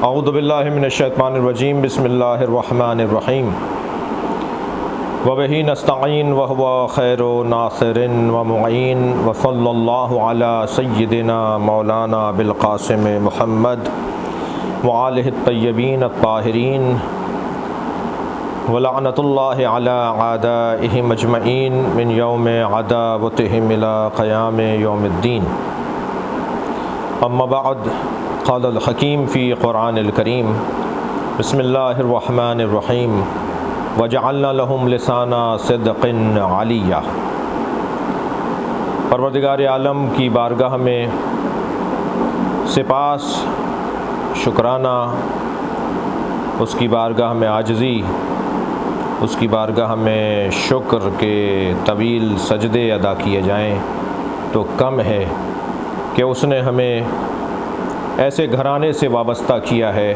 اعوذ باللہ من الشیطان الرجیم بسم اللہ الرحمن الرحیم وبہ نستعین وہو خیر ناصر ومعین وصلی اللہ علی سیدنا مولانا بالقاسم محمد وآلہ الطیبین الطاہرین ولعنۃ اللہ علی اعدائہم اجمعین من یوم عداوتہم الی قیام یوم الدین. اما بعد، قال الحکیم فی قرآن الکریم بسم اللہ الرحمن الرحیم وجعلنا لهم لسان صدق علیہ. پروردگار عالم کی بارگاہ میں سپاس شکرانہ، اس کی بارگاہ میں عاجزی، اس کی بارگاہ میں شکر کے طویل سجدے ادا کیے جائیں تو کم ہے کہ اس نے ہمیں ایسے گھرانے سے وابستہ کیا ہے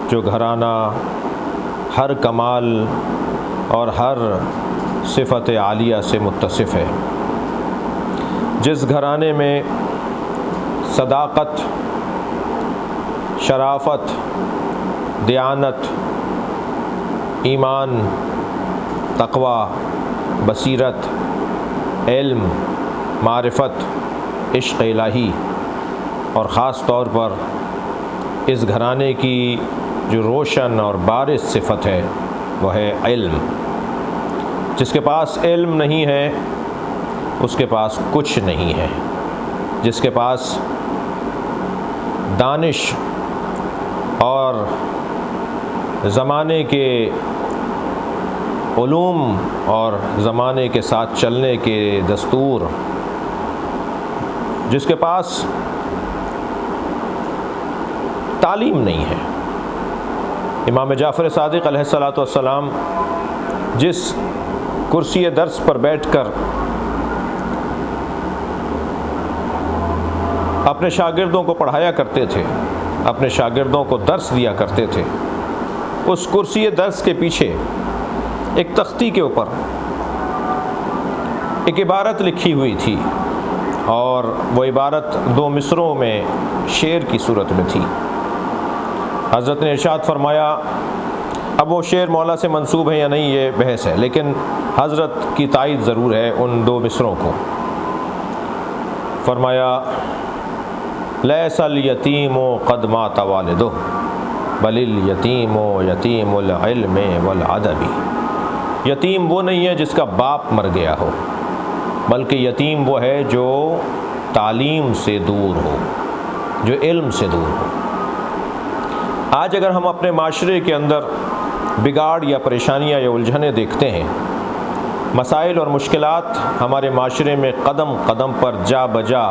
جو گھرانہ ہر کمال اور ہر صفت عالیہ سے متصف ہے، جس گھرانے میں صداقت، شرافت، دیانت، ایمان، تقوی، بصیرت، علم، معرفت، عشق الہی اور خاص طور پر اس گھرانے کی جو روشن اور بارز صفت ہے وہ ہے علم. جس کے پاس علم نہیں ہے اس کے پاس کچھ نہیں ہے. جس کے پاس دانش اور زمانے کے علوم اور زمانے کے ساتھ چلنے کے دستور، جس کے پاس تعلیم نہیں ہے. امام جعفر صادق علیہ الصلاۃ والسلام جس کرسی درس پر بیٹھ کر اپنے شاگردوں کو پڑھایا کرتے تھے، اپنے شاگردوں کو درس دیا کرتے تھے، اس کرسی درس کے پیچھے ایک تختی کے اوپر ایک عبارت لکھی ہوئی تھی، اور وہ عبارت 2 مصرعوں میں شعر کی صورت میں تھی. حضرت نے ارشاد فرمایا، اب وہ شعر مولا سے منسوب ہے یا نہیں یہ بحث ہے، لیکن حضرت کی تائید ضرور ہے ان 2 مصرعوں کو. فرمایا، لیس الیتیم قد مات والدہ بل الیتیم یتیم العلم والادب. یتیم وہ نہیں ہے جس کا باپ مر گیا ہو، بلکہ یتیم وہ ہے جو تعلیم سے دور ہو، جو علم سے دور ہو. آج اگر ہم اپنے معاشرے کے اندر بگاڑ یا پریشانیاں یا الجھنیں دیکھتے ہیں، مسائل اور مشکلات ہمارے معاشرے میں قدم قدم پر جا بجا،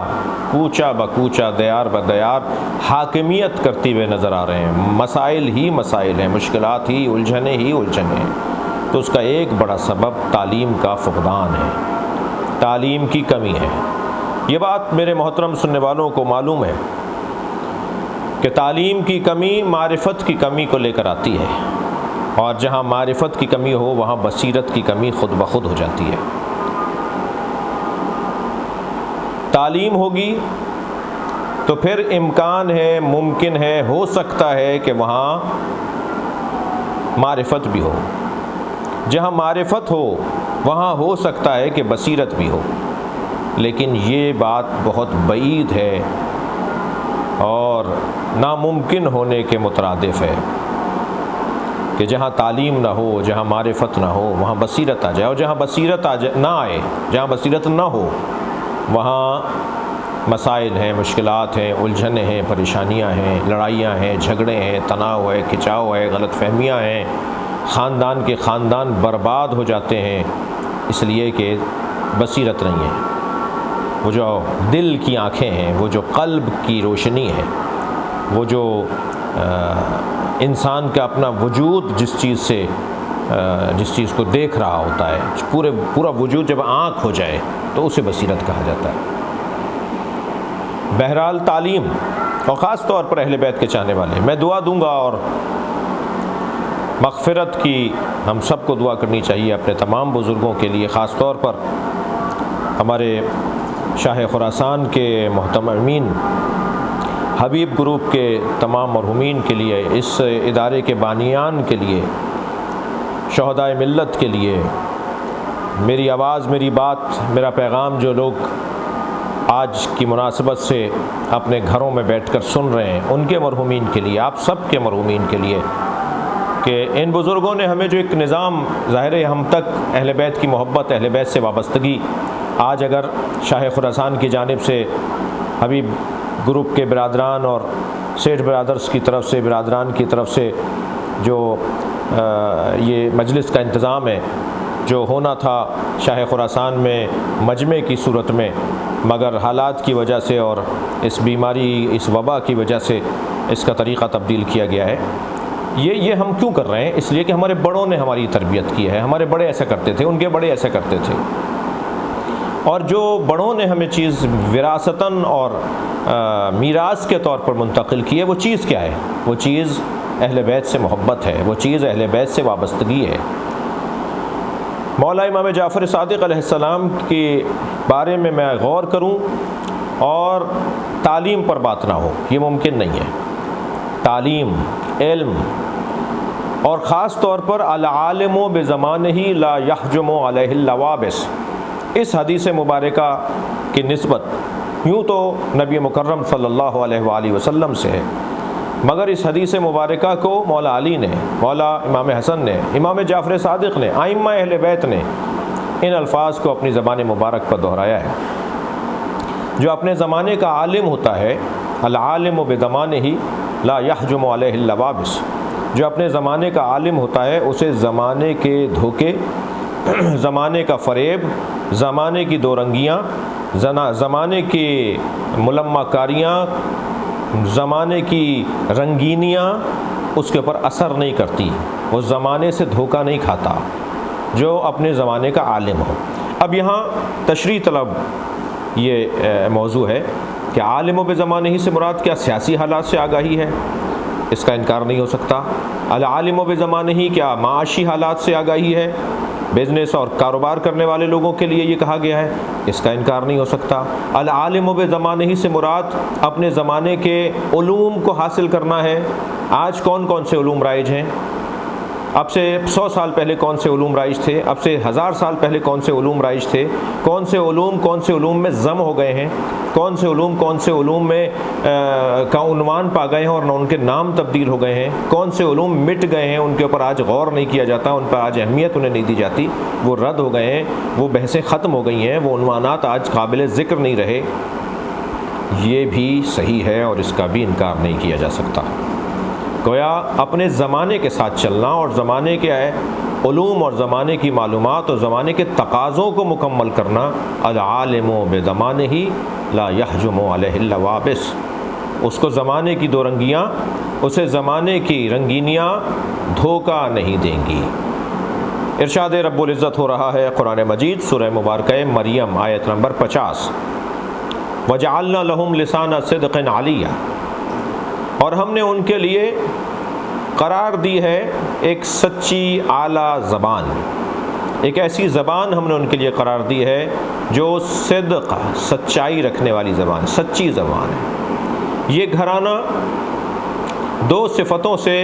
کوچہ بکوچہ، دیار بدیار حاکمیت کرتی ہوئے نظر آ رہے ہیں. مسائل ہی مسائل ہیں، مشکلات ہی الجھنیں ہی الجھنیں ہیں. تو اس کا ایک بڑا سبب تعلیم کا فقدان ہے، تعلیم کی کمی ہے. یہ بات میرے محترم سننے والوں کو معلوم ہے کہ تعلیم کی کمی معرفت کی کمی کو لے کر آتی ہے، اور جہاں معرفت کی کمی ہو وہاں بصیرت کی کمی خود بخود ہو جاتی ہے. تعلیم ہوگی تو پھر امکان ہے، ممکن ہے، ہو سکتا ہے کہ وہاں معرفت بھی ہو. جہاں معرفت ہو وہاں ہو سکتا ہے کہ بصیرت بھی ہو، لیکن یہ بات بہت بعید ہے اور ناممکن ہونے کے مترادف ہے کہ جہاں تعلیم نہ ہو، جہاں معرفت نہ ہو وہاں بصیرت آ جائے، اور جہاں بصیرت نہ آئے، جہاں بصیرت نہ ہو وہاں مسائل ہیں، مشکلات ہیں، الجھنیں ہیں، پریشانیاں ہیں، لڑائیاں ہیں، جھگڑے ہیں، تناؤ ہے، کھچاؤ ہے، غلط فہمیاں ہیں، خاندان کے خاندان برباد ہو جاتے ہیں، اس لیے کہ بصیرت نہیں ہے. وہ جو دل کی آنکھیں ہیں، وہ جو قلب کی روشنی ہے، وہ جو انسان کا اپنا وجود جس چیز کو دیکھ رہا ہوتا ہے، پورا وجود جب آنکھ ہو جائے تو اسے بصیرت کہا جاتا ہے. بہرحال تعلیم، اور خاص طور پر اہل بیت کے چاہنے والے، میں دعا دوں گا اور مغفرت کی ہم سب کو دعا کرنی چاہیے اپنے تمام بزرگوں کے لیے، خاص طور پر ہمارے شاہ خراسان کے محترم امین حبیب گروپ کے تمام مرحومین کے لیے، اس ادارے کے بانیان کے لیے، شہدائے ملت کے لیے، میری آواز، میری بات، میرا پیغام جو لوگ آج کی مناسبت سے اپنے گھروں میں بیٹھ کر سن رہے ہیں، ان کے مرحومین کے لیے، آپ سب کے مرحومین کے لیے، کہ ان بزرگوں نے ہمیں جو ایک نظام، ظاہر ہے ہم تک اہل بیت کی محبت، اہل بیت سے وابستگی، آج اگر شاہ خراسان کی جانب سے حبیب گروپ کے برادران اور سیٹھ برادرز کی طرف سے، برادران کی طرف سے جو یہ مجلس کا انتظام ہے، جو ہونا تھا شاہ خراسان میں مجمع کی صورت میں، مگر حالات کی وجہ سے اور اس بیماری، اس وبا کی وجہ سے اس کا طریقہ تبدیل کیا گیا ہے۔ یہ ہم کیوں کر رہے ہیں؟ اس لیے کہ ہمارے بڑوں نے ہماری تربیت کی ہے، ہمارے بڑے ایسا کرتے تھے، ان کے بڑے ایسا کرتے تھے، اور جو بڑوں نے ہمیں چیز وراثتاً اور میراث کے طور پر منتقل کی ہے، وہ چیز کیا ہے؟ وہ چیز اہل بیت سے محبت ہے، وہ چیز اہل بیت سے وابستگی ہے۔ مولا امام جعفر صادق علیہ السلام کے بارے میں غور کروں اور تعلیم پر بات نہ ہو، یہ ممکن نہیں ہے۔ تعلیم، علم، اور خاص طور پر العالم بزمانہ لا یحجم علیہ اللوابس، اس حدیث مبارکہ کی نسبت یوں تو نبی مکرم صلی اللہ علیہ وآلہ وسلم سے ہے، مگر اس حدیث مبارکہ کو مولا علی نے، مولا امام حسن نے، امام جعفر صادق نے، ائمہ اہل بیت نے ان الفاظ کو اپنی زبان مبارک پر دہرایا ہے۔ جو اپنے زمانے کا عالم ہوتا ہے، العالم بزمانہ لا یحجم علیہ اللوابس، جو اپنے زمانے کا عالم ہوتا ہے، اسے زمانے کے دھوکے، زمانے کا فریب، زمانے کی دو رنگیاں، زمانے کی ملمہ کاریاں، زمانے کی رنگینیاں اس کے اوپر اثر نہیں کرتی، وہ زمانے سے دھوکہ نہیں کھاتا، جو اپنے زمانے کا عالم ہو۔ اب یہاں تشریح طلب یہ موضوع ہے کہ عالم و بزمانہ ہی سے مراد کیا سیاسی حالات سے آگاہی ہے؟ اس کا انکار نہیں ہو سکتا۔ العالم و بزمانہ ہی کیا معاشی حالات سے آگاہی ہے؟ بزنس اور کاروبار کرنے والے لوگوں کے لیے یہ کہا گیا ہے، اس کا انکار نہیں ہو سکتا۔ العالم بزمانہ ہی سے مراد اپنے زمانے کے علوم کو حاصل کرنا ہے۔ آج کون کون سے علوم رائج ہیں؟ اب سے 100 سال پہلے کون سے علوم رائج تھے؟ اب سے 1000 سال پہلے کون سے علوم رائج تھے؟ کون سے علوم میں ضم ہو گئے ہیں؟ کون سے علوم میں کا عنوان پا گئے ہیں اور ان کے نام تبدیل ہو گئے ہیں؟ کون سے علوم مٹ گئے ہیں، ان کے اوپر آج غور نہیں کیا جاتا، ان پر آج اہمیت انہیں نہیں دی جاتی، وہ رد ہو گئے ہیں، وہ بحثیں ختم ہو گئی ہیں، وہ عنوانات آج قابل ذکر نہیں رہے۔ یہ بھی صحیح ہے اور اس کا بھی انکار نہیں کیا جا سکتا۔ گویا اپنے زمانے کے ساتھ چلنا اور زمانے کے علوم اور زمانے کی معلومات اور زمانے کے تقاضوں کو مکمل کرنا، العالم بزمانہ لا یحجم علیہ اللوابس، اس کو زمانے کی دو رنگیاں، اسے زمانے کی رنگینیاں دھوکہ نہیں دیں گی۔ ارشاد رب العزت ہو رہا ہے قرآن مجید سورہ مبارکہ مریم آیت نمبر 50، وجعلنا لہم لسان صدق علیہ، اور ہم نے ان کے لیے قرار دی ہے ایک سچی اعلیٰ زبان، ایک ایسی زبان ہم نے ان کے لیے قرار دی ہے جو صدق، سچائی رکھنے والی زبان، سچی زبان ہے۔ یہ گھرانہ دو صفتوں سے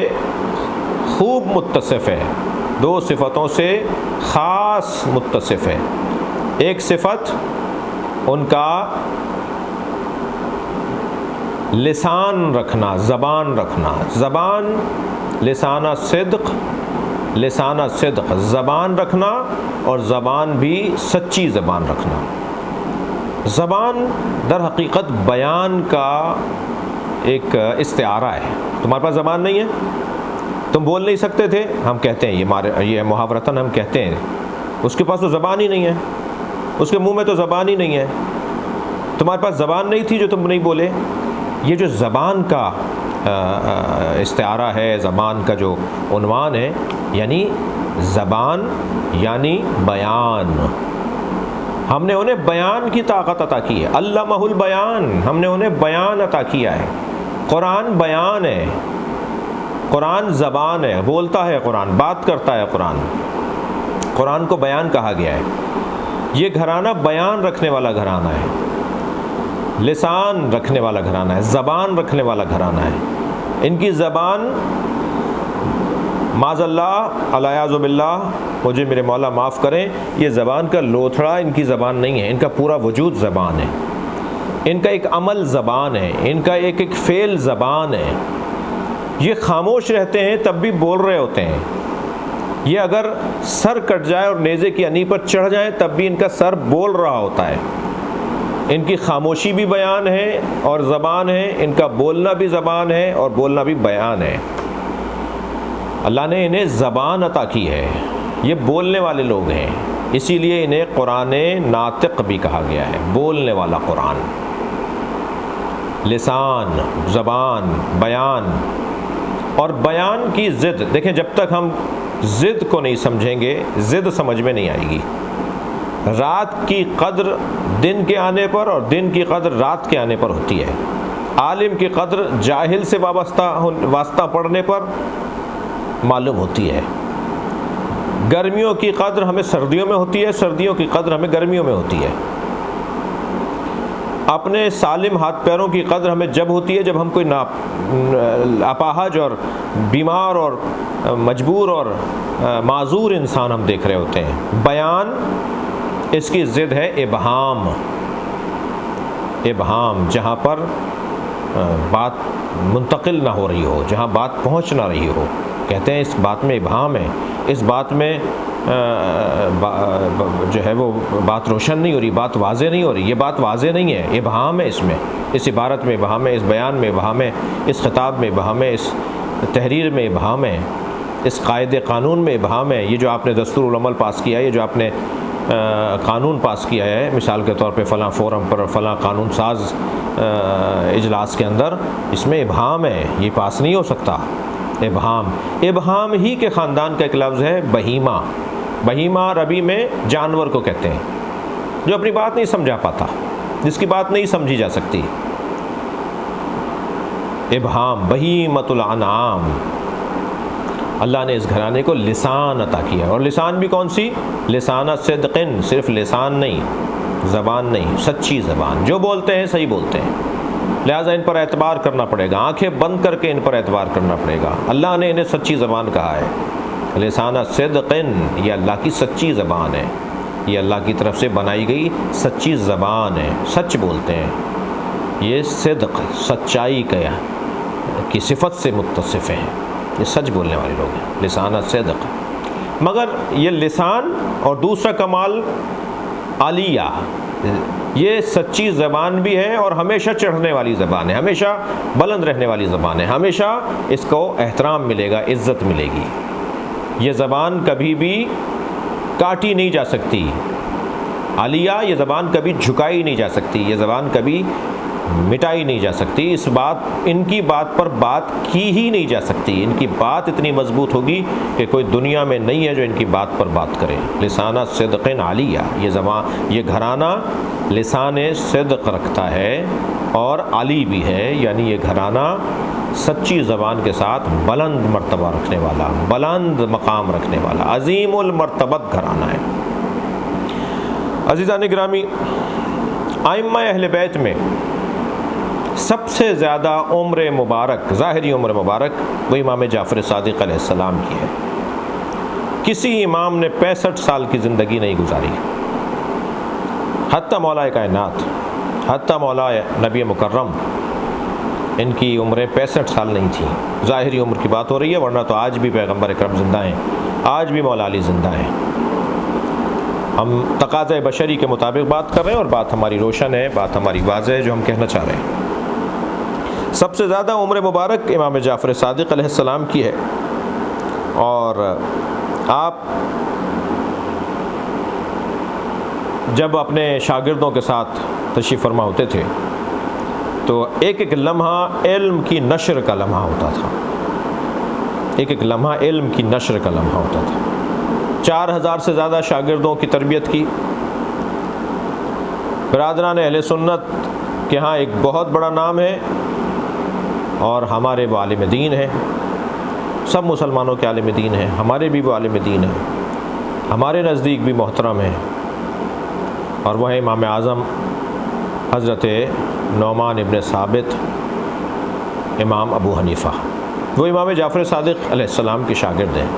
خوب متصف ہے، دو صفتوں سے خاص متصف ہے۔ ایک صفت ان کا لسان رکھنا، زبان رکھنا، زبان لسانہ صدق، لسانہ صدق، زبان رکھنا، اور زبان بھی سچی زبان رکھنا۔ زبان در حقیقت بیان کا ایک استعارہ ہے۔ تمہارے پاس زبان نہیں ہے، تم بول نہیں سکتے تھے، ہم کہتے ہیں یہ محاورتاً ہم کہتے ہیں اس کے پاس تو زبان ہی نہیں ہے، اس کے منہ میں تو زبان ہی نہیں ہے۔ تمہارے پاس زبان نہیں تھی جو تم نہیں بولے۔ یہ جو زبان کا استعارہ ہے، زبان کا جو عنوان ہے، یعنی زبان یعنی بیان، ہم نے انہیں بیان کی طاقت عطا کی ہے۔ علمہ البیان، ہم نے انہیں بیان عطا کیا ہے۔ قرآن بیان ہے، قرآن زبان ہے، بولتا ہے قرآن، بات کرتا ہے قرآن، قرآن کو بیان کہا گیا ہے۔ یہ گھرانہ بیان رکھنے والا گھرانہ ہے۔ لسان رکھنے والا گھرانہ ہے، زبان رکھنے والا گھرانہ ہے۔ ان کی زبان معاذ اللہ الیاذ باللہ، مجھے میرے مولا معاف کریں، یہ زبان کا لوتھڑا ان کی زبان نہیں ہے، ان کا پورا وجود زبان ہے، ان کا ایک عمل زبان ہے، ان کا ایک فعل زبان ہے۔ یہ خاموش رہتے ہیں تب بھی بول رہے ہوتے ہیں، یہ اگر سر کٹ جائے اور نیزے کی انی پر چڑھ جائیں تب بھی ان کا سر بول رہا ہوتا ہے۔ ان کی خاموشی بھی بیان ہے اور زبان ہے، ان کا بولنا بھی زبان ہے اور بولنا بھی بیان ہے۔ اللہ نے انہیں زبان عطا کی ہے، یہ بولنے والے لوگ ہیں، اسی لیے انہیں قرآن ناطق بھی کہا گیا ہے، بولنے والا قرآن۔ لسان، زبان، بیان، اور بیان کی ضد، دیکھیں جب تک ہم ضد کو نہیں سمجھیں گے ضد سمجھ میں نہیں آئے گی۔ رات کی قدر دن کے آنے پر اور دن کی قدر رات کے آنے پر ہوتی ہے۔ عالم کی قدر جاہل سے واسطہ پڑھنے پر معلوم ہوتی ہے۔ گرمیوں کی قدر ہمیں سردیوں میں ہوتی ہے، سردیوں کی قدر ہمیں گرمیوں میں ہوتی ہے۔ اپنے سالم ہاتھ پیروں کی قدر ہمیں جب ہوتی ہے جب ہم کوئی اپاہج اور بیمار اور مجبور اور معذور انسان ہم دیکھ رہے ہوتے ہیں۔ بیان، اس کی ضد ہے ابہام۔ ابہام، جہاں پر بات منتقل نہ ہو رہی ہو، جہاں بات پہنچ نہ رہی ہو، کہتے ہیں اس بات میں ابہام ہے، اس بات میں جو ہے وہ بات روشن نہیں ہو رہی، بات واضح نہیں ہو رہی، یہ بات واضح نہیں ہے، ابہام ہے اس میں، اس عبارت میں ابہام ہے، اس بیان میں ابہام ہے، اس خطاب میں ابہام ہے، اس تحریر میں ابہام ہے، اس قاعدے قانون میں ابہام ہے۔ یہ جو آپ نے دستور العمل پاس کیا ہے، یہ جو آپ نے قانون پاس کیا ہے، مثال کے طور پہ فلاں فورم پر فلاں قانون ساز اجلاس کے اندر، اس میں ابہام ہے، یہ پاس نہیں ہو سکتا۔ ابہام، ابہام ہی کے خاندان کا ایک لفظ ہے بہیمہ۔ بہیمہ عربی میں جانور کو کہتے ہیں، جو اپنی بات نہیں سمجھا پاتا، جس کی بات نہیں سمجھی جا سکتی۔ ابہام، بہیمۃ الانعام۔ اللہ نے اس گھرانے کو لسان عطا کیا، اور لسان بھی کون سی؟ لسانہ صدقن، صرف لسان نہیں، زبان نہیں، سچی زبان، جو بولتے ہیں صحیح بولتے ہیں، لہٰذا ان پر اعتبار کرنا پڑے گا، آنکھیں بند کر کے ان پر اعتبار کرنا پڑے گا۔ اللہ نے انہیں سچی زبان کہا ہے، لسانہ صدقن، یہ اللہ کی سچی زبان ہے، یہ اللہ کی طرف سے بنائی گئی سچی زبان ہے، سچ بولتے ہیں، یہ صدق، سچائی کی صفت سے متصف ہیں، یہ سچ بولنے والے لوگ ہیں، لسانہ صدق۔ مگر یہ لسان اور دوسرا کمال عالیہ، یہ سچی زبان بھی ہے اور ہمیشہ چڑھنے والی زبان ہے، ہمیشہ بلند رہنے والی زبان ہے، ہمیشہ اس کو احترام ملے گا، عزت ملے گی۔ یہ زبان کبھی بھی کاٹی نہیں جا سکتی، عالیہ، یہ زبان کبھی جھکائی نہیں جا سکتی، یہ زبان کبھی مٹائی نہیں جا سکتی، ان کی بات پر بات کی ہی نہیں جا سکتی، ان کی بات اتنی مضبوط ہوگی کہ کوئی دنیا میں نہیں ہے جو ان کی بات پر بات کرے۔ لسانہ صدق عالیہ، یہ گھرانہ لسان صدق رکھتا ہے اور عالی بھی ہے، یعنی یہ گھرانہ سچی زبان کے ساتھ بلند مرتبہ رکھنے والا، بلند مقام رکھنے والا، عظیم المرتبت گھرانہ ہے۔ عزیزان گرامی، ائمہ اہل بیت میں سب سے زیادہ عمر مبارک، ظاہری عمر مبارک، وہ امام جعفر صادق علیہ السلام کی ہے۔ کسی امام نے 65 سال کی زندگی نہیں گزاری، حتیٰ مولا کائنات، حتیٰ مولا نبی مکرم، ان کی عمریں 65 سال نہیں تھیں۔ ظاہری عمر کی بات ہو رہی ہے، ورنہ تو آج بھی پیغمبر اکرم زندہ ہیں، آج بھی مولا علی زندہ ہیں۔ ہم تقاضۂ بشری کے مطابق بات کر رہے ہیں اور بات ہماری روشن ہے، بات ہماری واضح ہے جو ہم کہنا چاہ رہے ہیں۔ سب سے زیادہ عمر مبارک امام جعفر صادق علیہ السلام کی ہے، اور آپ جب اپنے شاگردوں کے ساتھ تشریف فرما ہوتے تھے تو ایک ایک لمحہ علم کی نشر کا لمحہ ہوتا تھا، ایک ایک لمحہ علم کی نشر کا لمحہ ہوتا تھا۔ 4000 سے زیادہ شاگردوں کی تربیت کی۔ برادران اہل سنت کے ہاں ایک بہت بڑا نام ہے، اور ہمارے وہ عالم دین ہیں، سب مسلمانوں کے عالم دین ہیں، ہمارے بھی وہ عالم دین ہیں، ہمارے نزدیک بھی محترم ہیں، اور وہ ہیں امام اعظم حضرت نعمان ابن ثابت امام ابو حنیفہ، وہ امام جعفر صادق علیہ السلام کے شاگرد ہیں۔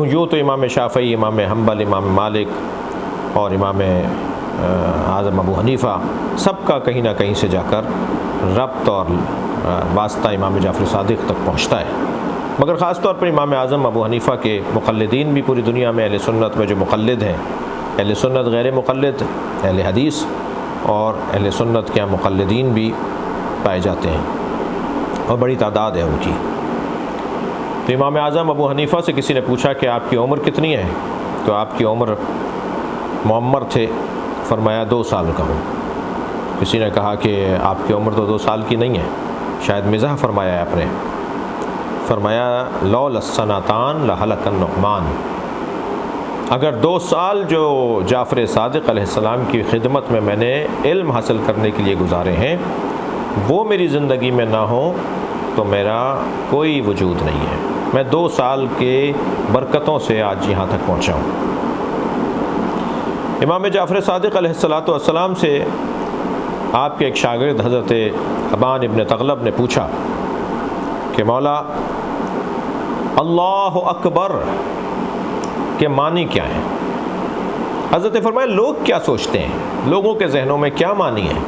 یوں تو امام شافعی، امام حنبل، امام مالک اور امام اعظم ابو حنیفہ سب کا کہیں نہ کہیں سے جا کر ربط اور واسطہ امام جعفر صادق تک پہنچتا ہے، مگر خاص طور پر امام اعظم ابو حنیفہ کے مقلدین بھی پوری دنیا میں اہل سنت میں جو مقلد ہیں، اہل سنت غیر مقلد، اہل حدیث اور اہل سنت کے مقلدین بھی پائے جاتے ہیں اور بڑی تعداد ہے ان کی۔ تو امام اعظم ابو حنیفہ سے کسی نے پوچھا کہ آپ کی عمر کتنی ہے؟ تو آپ کی عمر معمر تھے، فرمایا 2 سال کا ہوں۔ کسی نے کہا کہ آپ کی عمر تو 2 سال کی نہیں ہے، شاید مزاح فرمایا ہے آپ نے، فرمایا لولا السنتان لہلک النعمان، اگر 2 سال جو جعفر صادق علیہ السلام کی خدمت میں نے علم حاصل کرنے کے لیے گزارے ہیں وہ میری زندگی میں نہ ہوں تو میرا کوئی وجود نہیں ہے۔ میں 2 سال کے برکتوں سے آج یہاں تک پہنچا ہوں۔ امام جعفر صادق علیہ السلام سے آپ کے ایک شاگرد حضرت ابان ابن تغلب نے پوچھا کہ مولا اللہ اکبر کے معنی کیا ہیں؟ حضرت نے فرمایا لوگ کیا سوچتے ہیں، لوگوں کے ذہنوں میں کیا معنی ہے؟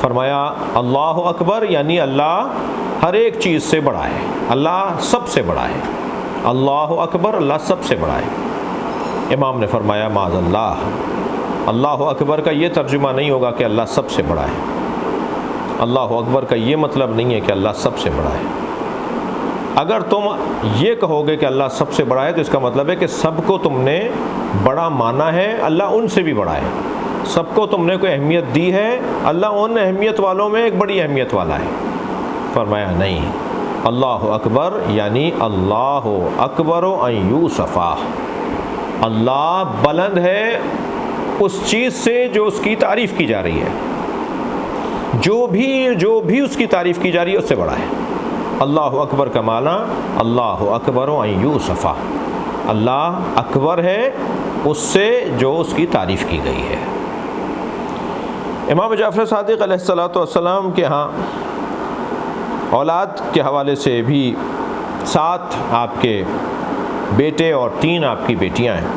فرمایا اللہ اکبر یعنی اللہ ہر ایک چیز سے بڑا ہے، اللہ سب سے بڑا ہے، اللہ اکبر اللہ سب سے بڑا ہے۔ امام نے فرمایا معاذ اللہ اکبر کا یہ ترجمہ نہیں ہوگا کہ اللہ سب سے بڑا ہے، اللہ اکبر کا یہ مطلب نہیں ہے کہ اللہ سب سے بڑا ہے۔ اگر تم یہ کہو گے کہ اللہ سب سے بڑا ہے تو اس کا مطلب ہے کہ سب کو تم نے بڑا مانا ہے، اللہ ان سے بھی بڑا ہے، سب کو تم نے کوئی اہمیت دی ہے، اللہ ان اہمیت والوں میں ایک بڑی اہمیت والا ہے۔ فرمایا نہیں، اللہ اکبر یعنی اللہ اکبر ان یوصفا، اللہ بلند ہے اس چیز سے جو اس کی تعریف کی جا رہی ہے، جو بھی اس کی تعریف کی جا رہی ہے اس سے بڑا ہے۔ اللہ اکبر کا معنی اللہ اکبر ان یوصفا، اللہ اکبر ہے اس سے جو اس کی تعریف کی گئی ہے۔ امام جعفر صادق علیہ السلام کے ہاں اولاد کے حوالے سے بھی 7 آپ کے بیٹے اور 3 آپ کی بیٹیاں ہیں،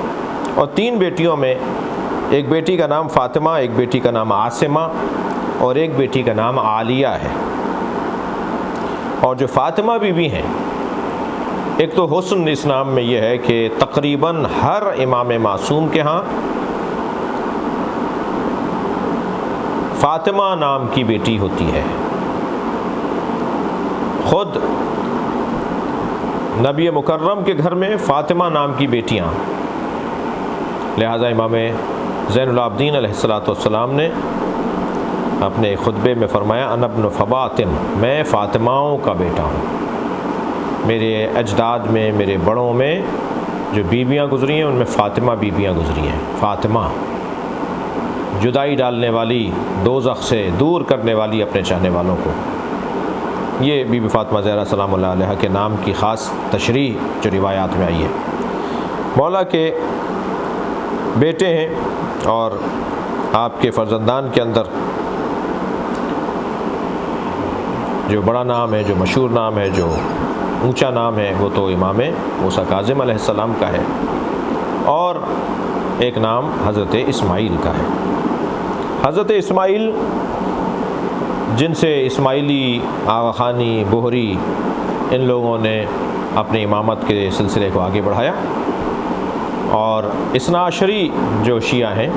اور 3 بیٹیوں میں ایک بیٹی کا نام فاطمہ، ایک بیٹی کا نام عاصمہ اور ایک بیٹی کا نام عالیہ ہے۔ اور جو فاطمہ بیوی ہیں، ایک تو حسن اس نام میں یہ ہے کہ تقریباً ہر امام معصوم کے ہاں فاطمہ نام کی بیٹی ہوتی ہے، خود نبی مکرم کے گھر میں فاطمہ نام کی بیٹیاں، لہذا امام زین العابدین علیہ السلام نے اپنے خطبے میں فرمایا انا ابن فواطم، میں فاطماؤں کا بیٹا ہوں، میرے اجداد میں میرے بڑوں میں جو بیویاں گزری ہیں ان میں فاطمہ بیویاں گزری ہیں۔ فاطمہ جدائی ڈالنے والی، دوزخ سے دور کرنے والی اپنے چاہنے والوں کو، یہ بی بی فاطمہ زہرا سلام اللہ علیہ کے نام کی خاص تشریح جو روایات میں آئی ہے۔ مولا کے بیٹے ہیں اور آپ کے فرزندان کے اندر جو بڑا نام ہے، جو مشہور نام ہے، جو اونچا نام ہے وہ تو امام موسیٰ کاظم علیہ السلام کا ہے، اور ایک نام حضرت اسماعیل کا ہے۔ حضرت اسماعیل جن سے اسماعیلی، آغا خانی، بہری، ان لوگوں نے اپنی امامت کے سلسلے کو آگے بڑھایا، اور اثنا عشری جو شیعہ ہیں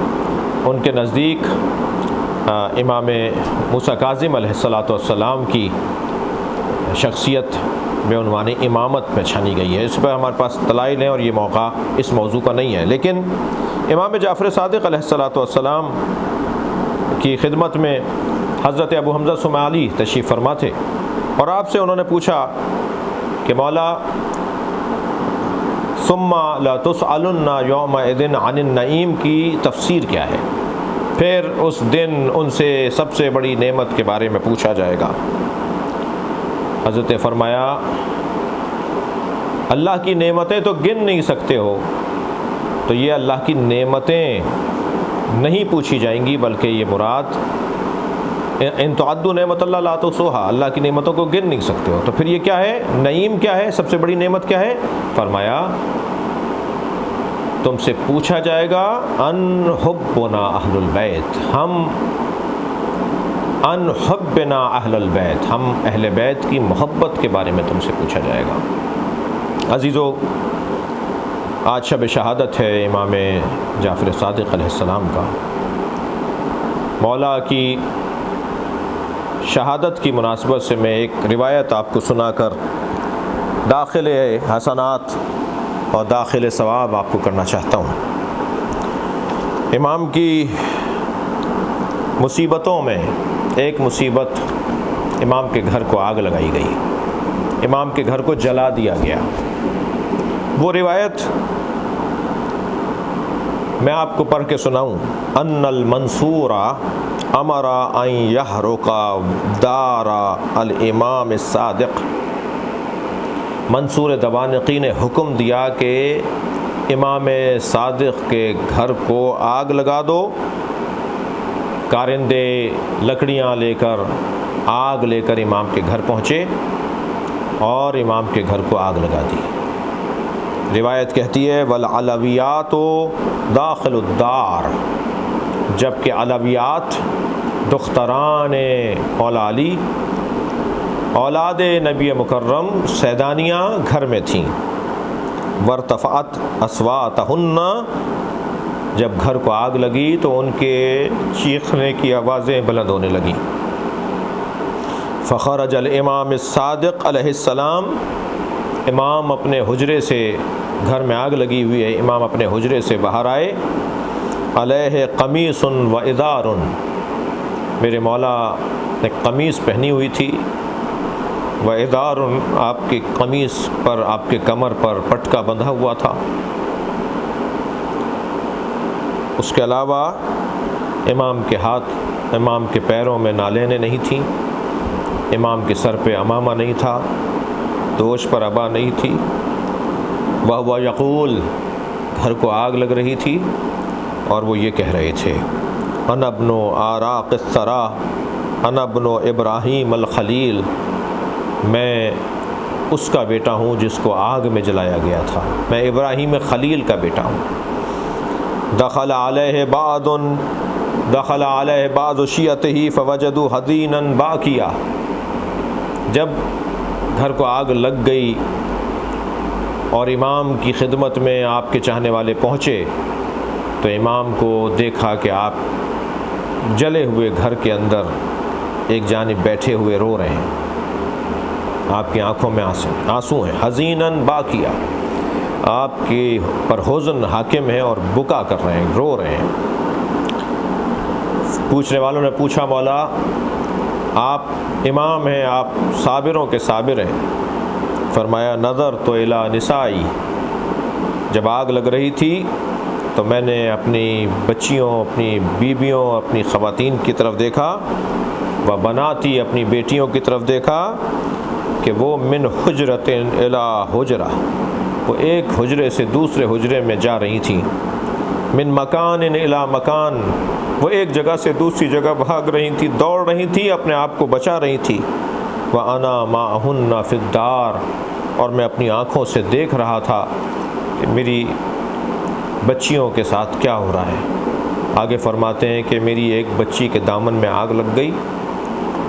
ان کے نزدیک امام موسیٰ کاظم علیہ السلام کی شخصیت بعنوان امامت میں چھانی گئی ہے۔ اس پر ہمارے پاس دلائل ہیں اور یہ موقع اس موضوع کا نہیں ہے، لیکن امام جعفر صادق علیہ السلام کی خدمت میں حضرت ابو حمزہ سمعالی تشریف فرما تھے، اور آپ سے انہوں نے پوچھا کہ مولا ثم لا تسألن یومئذ عن النعیم کی تفسیر کیا ہے؟ پھر اس دن ان سے سب سے بڑی نعمت کے بارے میں پوچھا جائے گا۔ حضرت نے فرمایا اللہ کی نعمتیں تو گن نہیں سکتے ہو، تو یہ اللہ کی نعمتیں نہیں پوچھی جائیں گی، بلکہ یہ مراد ان تعدوا نعمت اللہ لا تحصوها، اللہ کی نعمتوں کو گن نہیں سکتے ہو. تو پھر یہ کیا ہے؟ نعیم کیا ہے؟ سب سے بڑی نعمت کیا ہے؟ فرمایا تم سے پوچھا جائے گا ان حبنا اہل البیت، ان حبنا اہل البیت، ہم اہل بیت کی محبت کے بارے میں تم سے پوچھا جائے گا. عزیزو، آج شب شہادت ہے امام جعفر صادق علیہ السلام کا. مولا کی شہادت کی مناسبت سے میں ایک روایت آپ کو سنا کر داخل حسنات اور داخل ثواب آپ کو کرنا چاہتا ہوں. امام کی مصیبتوں میں ایک مصیبت، امام کے گھر کو آگ لگائی گئی، امام کے گھر کو جلا دیا گیا. وہ روایت میں آپ کو پڑھ کے سناؤں. ان المنصور امر ان یحرق دار الامام الصادق، منصور دوانقی نے حکم دیا کہ امام صادق کے گھر کو آگ لگا دو. کارندے لکڑیاں لے کر، آگ لے کر امام کے گھر پہنچے اور امام کے گھر کو آگ لگا دی. روایت کہتی ہے والعلویات داخل الدار، جبکہ علویات دختران مولا علی اولاد نبی مکرم سیدانیاں گھر میں تھیں. وارتفعت اصواتہن، جب گھر کو آگ لگی تو ان کے چیخنے کی آوازیں بلند ہونے لگیں. فخرج الامام الصادق علیہ السلام، امام اپنے حجرے سے، گھر میں آگ لگی ہوئی ہے، امام اپنے حجرے سے باہر آئے. علیہ قمیص و ادار، میرے مولا نے قمیص پہنی ہوئی تھی، و ادار، آپ کی قمیص پر، آپ کے کمر پر پٹکا بندھا ہوا تھا. اس کے علاوہ امام کے ہاتھ، امام کے پیروں میں نالینیں نہیں تھیں، امام کے سر پہ عمامہ نہیں تھا، دوش پر عبا نہیں تھی. وہو یقول، گھر کو آگ لگ رہی تھی اور وہ یہ کہہ رہے تھے انا ابن آراق الثرا، انا ابن ابراہیم الخلیل، میں اس کا بیٹا ہوں جس کو آگ میں جلایا گیا تھا، میں ابراہیم خلیل کا بیٹا ہوں. دخل علیہ بعض شیعتہ فوجدوا حزینا باکیا، جب گھر کو آگ لگ گئی اور امام کی خدمت میں آپ کے چاہنے والے پہنچے تو امام کو دیکھا کہ آپ جلے ہوئے گھر کے اندر ایک جانب بیٹھے ہوئے رو رہے ہیں، آپ کی آنکھوں میں آنسو ہیں. حزیناً باکیا، آپ کی پر حزن حاکم ہے اور بکا کر رہے ہیں، رو رہے ہیں. پوچھنے والوں نے پوچھا مولا آپ امام ہیں، آپ صابروں کے صابر ہیں. فرمایا نظر تو الی نسائی، جب آگ لگ رہی تھی تو میں نے اپنی بچیوں، اپنی بیویوں، اپنی خواتین کی طرف دیکھا، و بناتی، اپنی بیٹیوں کی طرف دیکھا کہ وہ من حجرۃ الی حجرہ، وہ ایک حجرے سے دوسرے حجرے میں جا رہی تھیں. من مکان الی مکان، وہ ایک جگہ سے دوسری جگہ بھاگ رہی تھی، دوڑ رہی تھی، اپنے آپ کو بچا رہی تھی. وَأَنَا مَعَهُنَّ فِي الدَّارِ، اور میں اپنی آنکھوں سے دیکھ رہا تھا کہ میری بچیوں کے ساتھ کیا ہو رہا ہے. آگے فرماتے ہیں کہ میری ایک بچی کے دامن میں آگ لگ گئی،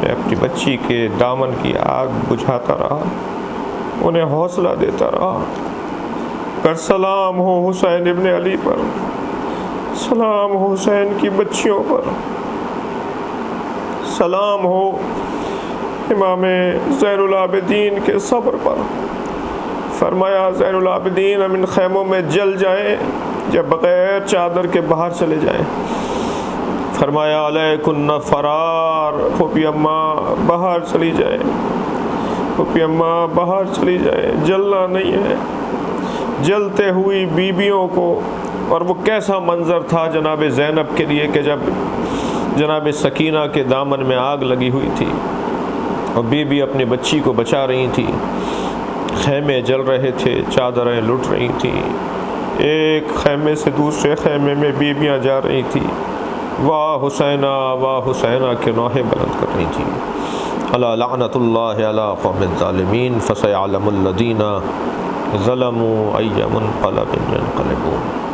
میں اپنی بچی کے دامن کی آگ بجھاتا رہا، انہیں حوصلہ دیتا رہا. کر سلام ہو حسین ابن علی پر، سلام ہو حسین کی بچیوں پر، سلام ہو امام زین العابدین کے صبر پر. فرمایا زین العابدین ہم ان خیموں میں جل جائیں یا بغیر چادر کے باہر چلے جائیں. فرمایا علیکن فرار، پھوپھی اماں باہر چلی جائیں، پھوپھی اماں باہر چلی جائیں، جلنا نہیں ہے. جلتے ہوئی بیبیوں کو، اور وہ کیسا منظر تھا جناب زینب کے لیے کہ جب جناب سکینہ کے دامن میں آگ لگی ہوئی تھی اور بیوی اپنی بچی کو بچا رہی تھی، خیمے جل رہے تھے، چادریں لٹ رہی تھیں، ایک خیمے سے دوسرے خیمے میں بیویاں جا رہی تھیں. واہ حسینہ واہ حسینہ کے نوحے بلند کرنی تھی۔ الا لعنت اللہ علی قوم الظالمین فسیعلم الذین ظلموا ای منقلب ینقلبون۔